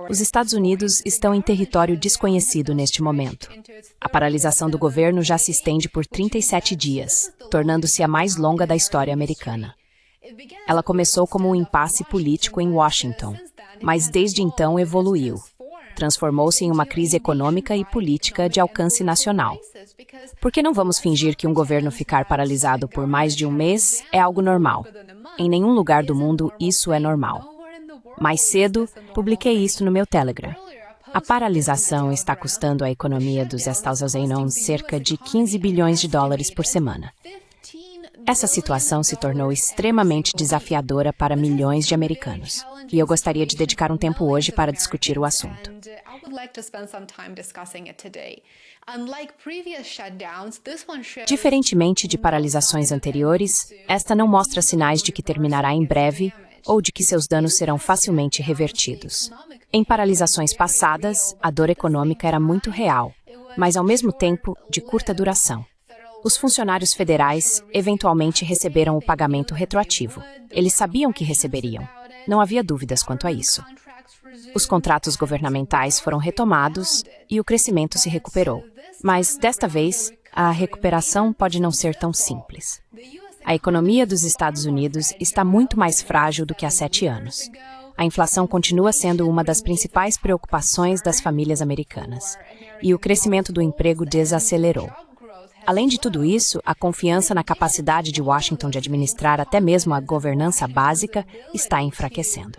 Os Estados Unidos estão em território desconhecido neste momento. A paralisação do governo já se estende por 37 dias, tornando-se a mais longa da história americana. Ela começou como um impasse político em Washington, mas desde então evoluiu. Transformou-se em uma crise econômica e política de alcance nacional. Por que não vamos fingir que um governo ficar paralisado por mais de um mês é algo normal? Em nenhum lugar do mundo isso é normal. Mais cedo, publiquei isso no meu Telegram. A paralisação está custando à economia dos Estados Unidos cerca de 15 bilhões de dólares por semana. Essa situação se tornou extremamente desafiadora para milhões de americanos, e eu gostaria de dedicar um tempo hoje para discutir o assunto. Diferentemente de paralisações anteriores, esta não mostra sinais de que terminará em breve ou de que seus danos serão facilmente revertidos. Em paralisações passadas, a dor econômica era muito real, mas ao mesmo tempo de curta duração. Os funcionários federais eventualmente receberam o pagamento retroativo. Eles sabiam que receberiam. Não havia dúvidas quanto a isso. Os contratos governamentais foram retomados e o crescimento se recuperou. Mas, desta vez, a recuperação pode não ser tão simples. A economia dos Estados Unidos está muito mais frágil do que há 7 anos. A inflação continua sendo uma das principais preocupações das famílias americanas. E o crescimento do emprego desacelerou. Além de tudo isso, a confiança na capacidade de Washington de administrar até mesmo a governança básica está enfraquecendo.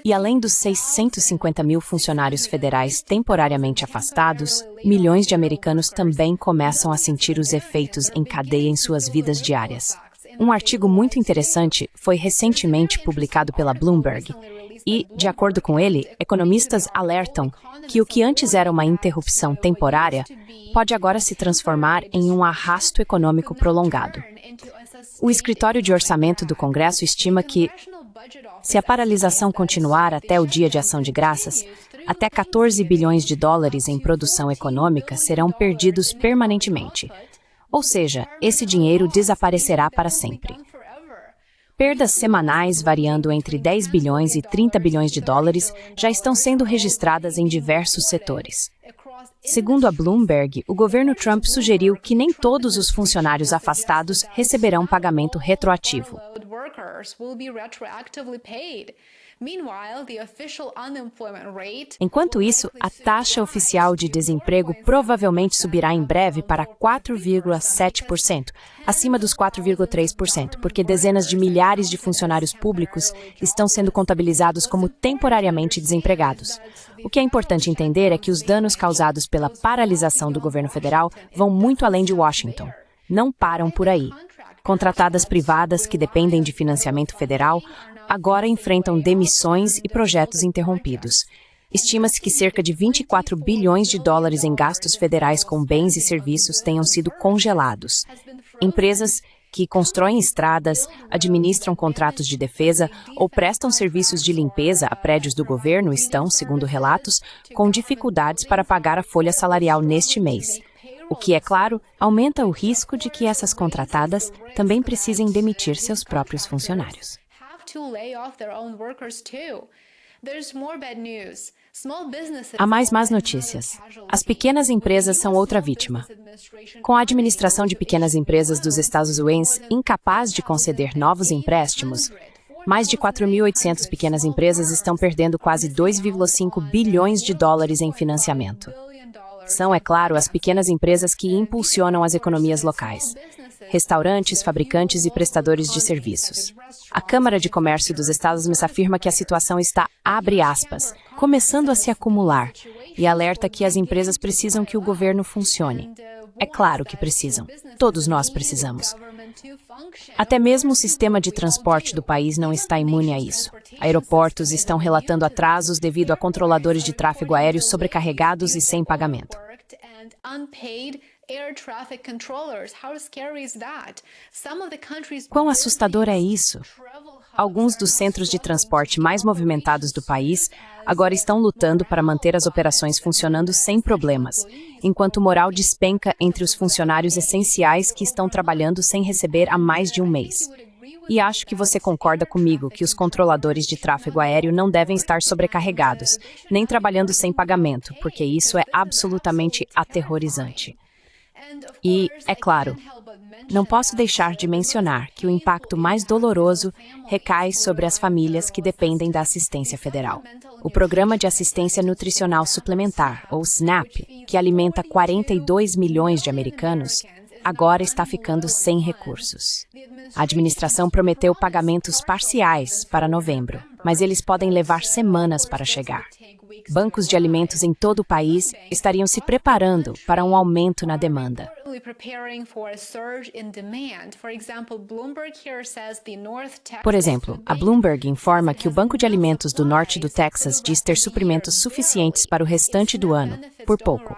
E além dos 650 mil funcionários federais temporariamente afastados, milhões de americanos também começam a sentir os efeitos em cadeia em suas vidas diárias. Um artigo muito interessante foi recentemente publicado pela Bloomberg. E, de acordo com ele, economistas alertam que o que antes era uma interrupção temporária pode agora se transformar em um arrasto econômico prolongado. O Escritório de Orçamento do Congresso estima que, se a paralisação continuar até o Dia de Ação de Graças, até 14 bilhões de dólares em produção econômica serão perdidos permanentemente. Ou seja, esse dinheiro desaparecerá para sempre. Perdas semanais variando entre 10 bilhões e 30 bilhões de dólares já estão sendo registradas em diversos setores. Segundo a Bloomberg, o governo Trump sugeriu que nem todos os funcionários afastados receberão pagamento retroativo. Enquanto isso, a taxa oficial de desemprego provavelmente subirá em breve para 4,7%, acima dos 4,3%, porque dezenas de milhares de funcionários públicos estão sendo contabilizados como temporariamente desempregados. O que é importante entender é que os danos causados pela paralisação do governo federal vão muito além de Washington. Não param por aí. Contratadas privadas que dependem de financiamento federal agora enfrentam demissões e projetos interrompidos. Estima-se que cerca de 24 bilhões de dólares em gastos federais com bens e serviços tenham sido congelados. Empresas que constroem estradas, administram contratos de defesa ou prestam serviços de limpeza a prédios do governo estão, segundo relatos, com dificuldades para pagar a folha salarial neste mês. O que, é claro, aumenta o risco de que essas contratadas também precisem demitir seus próprios funcionários. Há mais más notícias. As pequenas empresas são outra vítima. Com a administração de pequenas empresas dos Estados Unidos incapaz de conceder novos empréstimos, mais de 4.800 pequenas empresas estão perdendo quase 2,5 bilhões de dólares em financiamento. São, é claro, as pequenas empresas que impulsionam as economias locais. Restaurantes, fabricantes e prestadores de serviços. A Câmara de Comércio dos Estados Unidos afirma que a situação está, abre aspas, começando a se acumular e alerta que as empresas precisam que o governo funcione. É claro que precisam. Todos nós precisamos. Até mesmo o sistema de transporte do país não está imune a isso. Aeroportos estão relatando atrasos devido a controladores de tráfego aéreo sobrecarregados e sem pagamento. Quão assustador é isso? Alguns dos centros de transporte mais movimentados do país agora estão lutando para manter as operações funcionando sem problemas, enquanto o moral despenca entre os funcionários essenciais que estão trabalhando sem receber há mais de um mês. E acho que você concorda comigo que os controladores de tráfego aéreo não devem estar sobrecarregados, nem trabalhando sem pagamento, porque isso é absolutamente aterrorizante. E, é claro, não posso deixar de mencionar que o impacto mais doloroso recai sobre as famílias que dependem da assistência federal. O Programa de Assistência Nutricional Suplementar, ou SNAP, que alimenta 42 milhões de americanos, agora está ficando sem recursos. A administração prometeu pagamentos parciais para novembro, mas eles podem levar semanas para chegar. Bancos de alimentos em todo o país estariam se preparando para um aumento na demanda. Por exemplo, a Bloomberg informa que o Banco de Alimentos do Norte do Texas diz ter suprimentos suficientes para o restante do ano, por pouco.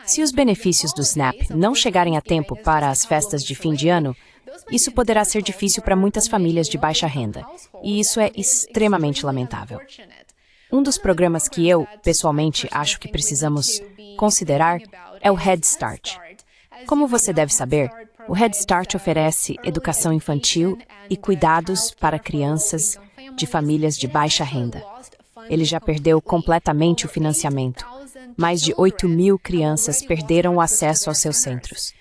Se os benefícios do SNAP não chegarem a tempo para as festas de fim de ano, isso poderá ser difícil para muitas famílias de baixa renda, e isso é extremamente lamentável. Um dos programas que eu, pessoalmente, acho que precisamos considerar é o Head Start. Como você deve saber, o Head Start oferece educação infantil e cuidados para crianças de famílias de baixa renda. Ele já perdeu completamente o financiamento. Mais de 8.000 crianças perderam o acesso aos seus centros.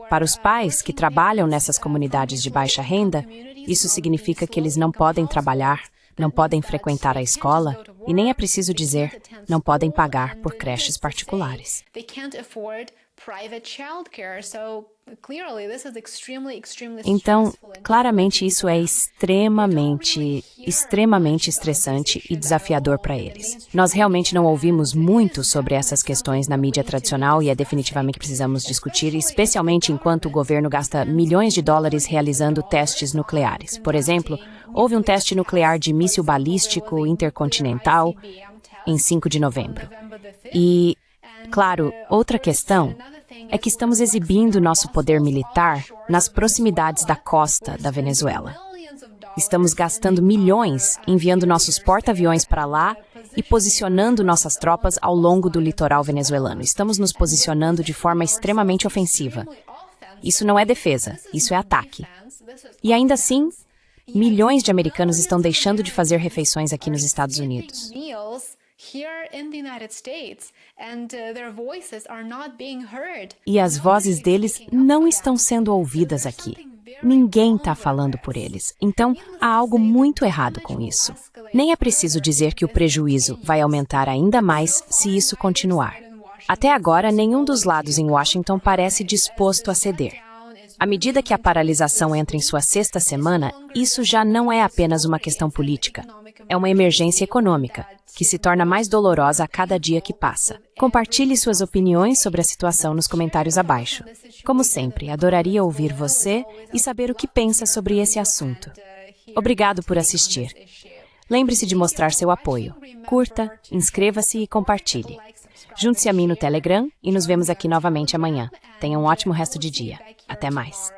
Para os pais que trabalham nessas comunidades de baixa renda, isso significa que eles não podem trabalhar, não podem frequentar a escola e nem é preciso dizer, não podem pagar por creches particulares. Então, claramente isso é extremamente estressante e desafiador para eles. Nós realmente não ouvimos muito sobre essas questões na mídia tradicional e é definitivamente que precisamos discutir, especialmente enquanto o governo gasta milhões de dólares realizando testes nucleares. Por exemplo, houve um teste nuclear de míssil balístico intercontinental em 5 de novembro. E, claro, outra questão é que estamos exibindo nosso poder militar nas proximidades da costa da Venezuela. Estamos gastando milhões enviando nossos porta-aviões para lá e posicionando nossas tropas ao longo do litoral venezuelano. Estamos nos posicionando de forma extremamente ofensiva. Isso não é defesa, isso é ataque. E ainda assim, milhões de americanos estão deixando de fazer refeições aqui nos Estados Unidos. E as vozes deles não estão sendo ouvidas aqui. Ninguém está falando por eles. Então, há algo muito errado com isso. Nem é preciso dizer que o prejuízo vai aumentar ainda mais se isso continuar. Até agora, nenhum dos lados em Washington parece disposto a ceder. À medida que a paralisação entra em sua sexta semana, isso já não é apenas uma questão política. É uma emergência econômica, que se torna mais dolorosa a cada dia que passa. Compartilhe suas opiniões sobre a situação nos comentários abaixo. Como sempre, adoraria ouvir você e saber o que pensa sobre esse assunto. Obrigado por assistir. Lembre-se de mostrar seu apoio. Curta, inscreva-se e compartilhe. Junte-se a mim no Telegram e nos vemos aqui novamente amanhã. Tenha um ótimo resto de dia. Até mais.